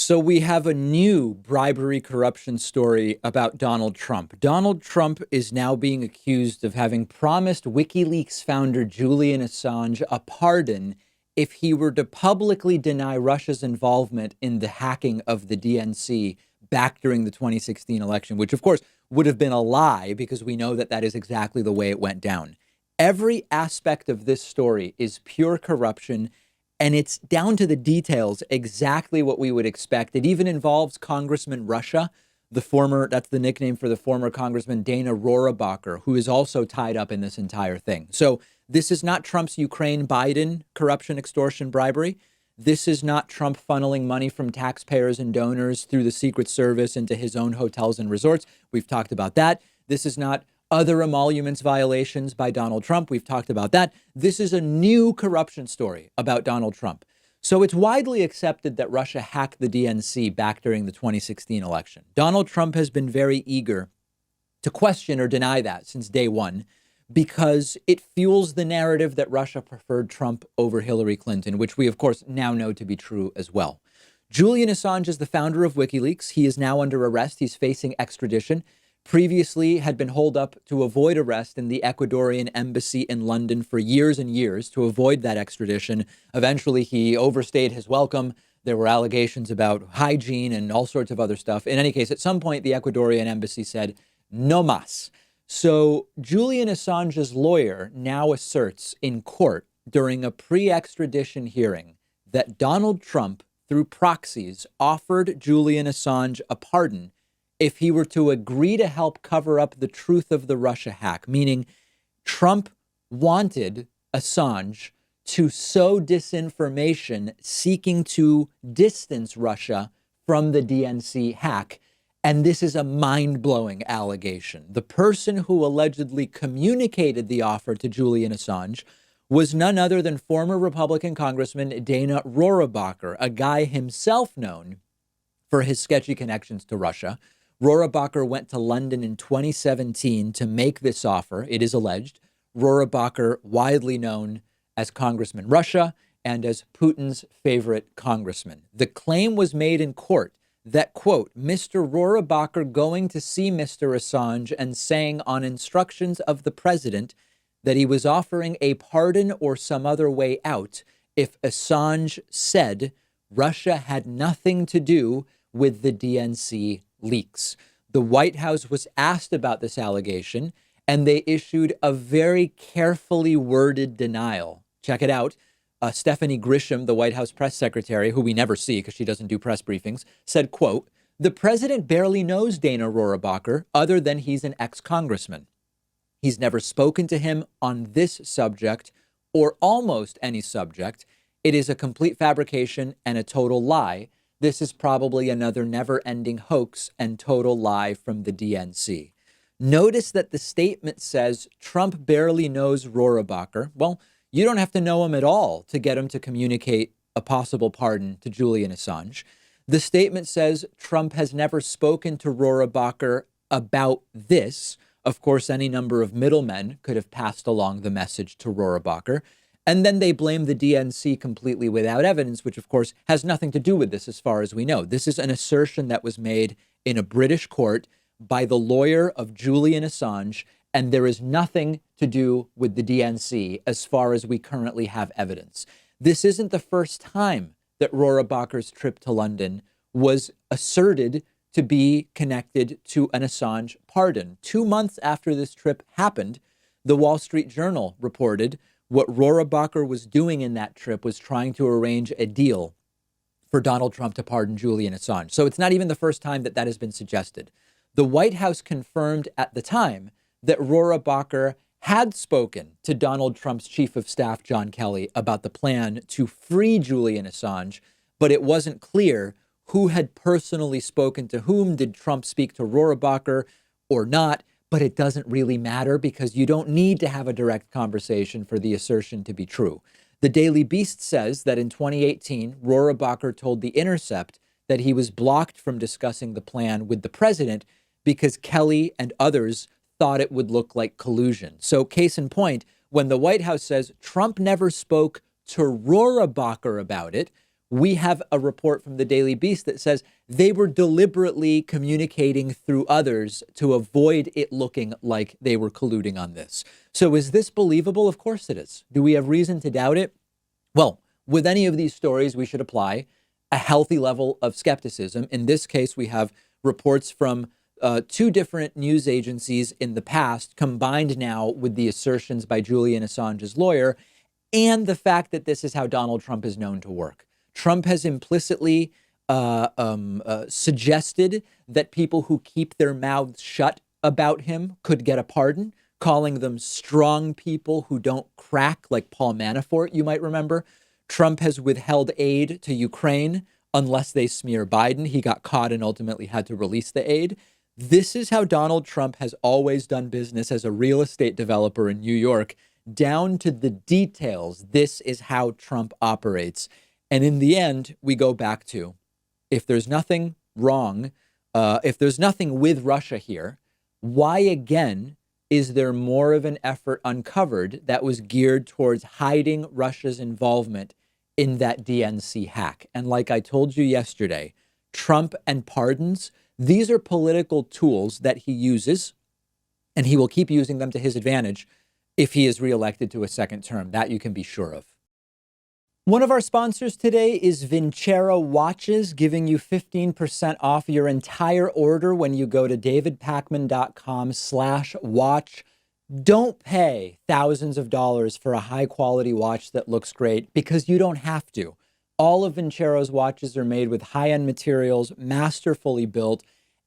So we have a new bribery corruption story about Donald Trump. Donald Trump is now being accused of having promised Wikileaks founder Julian Assange a pardon if he were to publicly deny Russia's involvement in the hacking of the DNC back during the 2016 election, which of course would have been a lie because we know that that is exactly the way it went down. Every aspect of this story is pure corruption, and it's down to the details, exactly what we would expect. It even involves Congressman Russia, that's the nickname for the former Congressman Dana Rohrabacher, who is also tied up in this entire thing. So this is not Trump's Ukraine Biden corruption, extortion, bribery. This is not Trump funneling money from taxpayers and donors through the Secret Service into his own hotels and resorts. We've talked about that. This is not other emoluments violations by Donald Trump. We've talked about that. This is a new corruption story about Donald Trump. So it's widely accepted that Russia hacked the DNC back during the 2016 election. Donald Trump has been very eager to question or deny that since day one, because it fuels the narrative that Russia preferred Trump over Hillary Clinton, which we, of course, now know to be true as well. Julian Assange is the founder of Wikileaks. He is now under arrest. He's facing extradition. Previously had been holed up to avoid arrest in the Ecuadorian embassy in London for years and years to avoid that extradition. Eventually, he overstayed his welcome. There were allegations about hygiene and all sorts of other stuff. In any case, at some point, the Ecuadorian embassy said, no mas. So Julian Assange's lawyer now asserts in court during a pre-extradition hearing that Donald Trump, through proxies, offered Julian Assange a pardon if he were to agree to help cover up the truth of the Russia hack, meaning Trump wanted Assange to sow disinformation seeking to distance Russia from the DNC hack. And this is a mind-blowing allegation. The person who allegedly communicated the offer to Julian Assange was none other than former Republican Congressman Dana Rohrabacher, a guy himself known for his sketchy connections to Russia. Rohrabacher went to London in 2017 to make this offer, it is alleged. Rohrabacher, widely known as Congressman Russia and as Putin's favorite congressman. The claim was made in court that, quote, Mr. Rohrabacher going to see Mr. Assange and saying on instructions of the president that he was offering a pardon or some other way out if Assange said Russia had nothing to do with the DNC leaks. The White House was asked about this allegation, and they issued a very carefully worded denial. Check it out. Stephanie Grisham, the White House press secretary, who we never see because she doesn't do press briefings, said, quote, the president barely knows Dana Rohrabacher other than he's an ex-congressman. He's never spoken to him on this subject or almost any subject. It is a complete fabrication and a total lie. This is probably another never-ending hoax and total lie from the DNC. Notice that the statement says Trump barely knows Rohrabacher. Well, you don't have to know him at all to get him to communicate a possible pardon to Julian Assange. The statement says Trump has never spoken to Rohrabacher about this. Of course, any number of middlemen could have passed along the message to Rohrabacher. And then they blame the DNC completely without evidence, which, of course, has nothing to do with this as far as we know. This is an assertion that was made in a British court by the lawyer of Julian Assange, and there is nothing to do with the DNC as far as we currently have evidence. This isn't the first time that Rohrabacher's trip to London was asserted to be connected to an Assange pardon. 2 months after this trip happened, the Wall Street Journal reported what Rohrabacher was doing in that trip was trying to arrange a deal for Donald Trump to pardon Julian Assange. So it's not even the first time that that has been suggested. The White House confirmed at the time that Rohrabacher had spoken to Donald Trump's chief of staff, John Kelly, about the plan to free Julian Assange, but it wasn't clear who had personally spoken to whom. Did Trump speak to Rohrabacher or not? But it doesn't really matter because you don't need to have a direct conversation for the assertion to be true. The Daily Beast says that in 2018, Rohrabacher told The Intercept that he was blocked from discussing the plan with the president because Kelly and others thought it would look like collusion. So case in point, when the White House says Trump never spoke to Rohrabacher about it, We have a report from the Daily Beast that says they were deliberately communicating through others to avoid it looking like they were colluding on this. So is this believable? Of course it is. Do we have reason to doubt it? Well, with any of these stories, we should apply a healthy level of skepticism. In this case, we have reports from two different news agencies in the past, combined now with the assertions by Julian Assange's lawyer, and the fact that this is how Donald Trump is known to work. Trump has implicitly suggested that people who keep their mouths shut about him could get a pardon, calling them strong people who don't crack, like Paul Manafort, you might remember. Trump has withheld aid to Ukraine unless they smear Biden. He got caught and ultimately had to release the aid. This is how Donald Trump has always done business as a real estate developer in New York, down to the details. This is how Trump operates. And in the end, we go back to, if there's nothing wrong, if there's nothing with Russia here, why again is there more of an effort uncovered that was geared towards hiding Russia's involvement in that DNC hack? And like I told you yesterday, Trump and pardons, these are political tools that he uses, and he will keep using them to his advantage if he is reelected to a second term. That you can be sure of. One of our sponsors today is Vincero Watches, giving you 15% off your entire order when you go to davidpakman.com/watch. Don't pay thousands of dollars for a high quality watch that looks great, because you don't have to. All of Vincero's watches are made with high-end materials, masterfully built,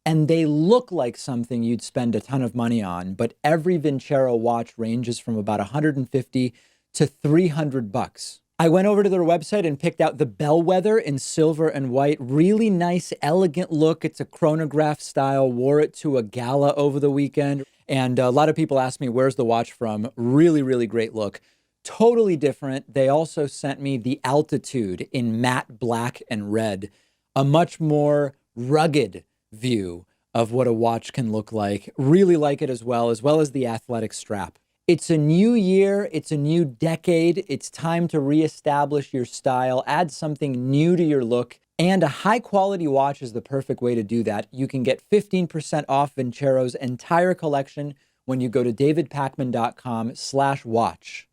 and they look like something you'd spend a ton of money on. But every Vincero watch ranges from about $150 to $300. I went over to their website and picked out the Bellwether in silver and white. Really nice, elegant look. It's a chronograph style. Wore it to a gala over the weekend. And a lot of people asked me, where's the watch from? Really, really great look. Totally different. They also sent me the Altitude in matte black and red, a much more rugged view of what a watch can look like. Really like it as well as the athletic strap. It's a new year. It's a new decade. It's time to reestablish your style, add something new to your look, and a high quality watch is the perfect way to do that. You can get 15% off Vincero's entire collection when you go to davidpakman.com/watch.